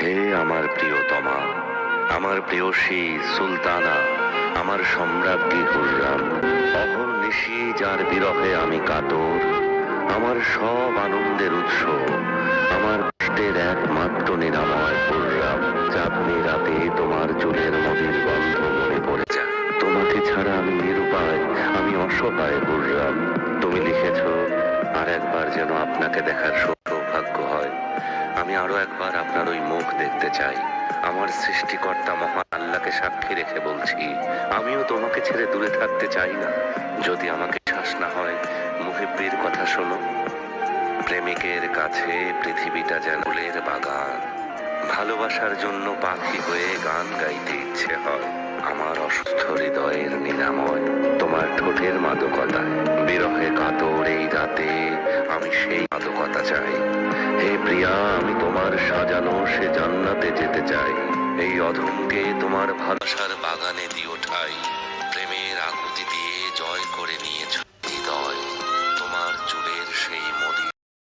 হে আমার প্রিয়তমা, আমার প্রেয়সী সুলতানা, আমার সম্রাজ্ঞী হুররাম, অহর্নিশি যার বিরহে আমি কাতর, আমার সব আনন্দের উৎস, আমার কষ্টের একমাত্র নিরাময় হুররাম। চাঁদনি রাতে তোমার চুলের মদির গন্ধ মনে পড়ে যায়। তোমাকে ছাড়া আমি নিরুপায়, আমি অসহায় হুররাম। তুমি লিখেছ, আর একবার যেন আপনাকে দেখার সৌভাগ্য হয়। আমি আরো একবার আপনার ওই মুখ দেখতে চাই। আমার সৃষ্টিকর্তা মহান আল্লাহকে সাক্ষী রেখে বলছি, আমিও তোমাকে ছেড়ে দূরে থাকতে চাই না। যদি আমাকে শ্বাস না হয়, মুহিব্বির কথা শোনো। প্রেমিকের কাছে পৃথিবীটা যেন ফুলের বাগান, ভালোবাসার জন্য পাখি হয়ে গান গাইতে ইচ্ছে হয়। আমার অসুস্থ হৃদয়ের নিরাময় তোমার ঠোঁটের মাদকতায়। বিরহে কাতর এই রাতে আমি সেই মাদকতা চাই। হে প্রিয়া, আমি তোমার সাজানো সে জান্নাতে যেতে চাই। এই অধমকে তোমার ভালোবাসার বাগানে দিও ঠাই। প্রেমের আকুতি দিয়ে জয় করে নিয়েছো।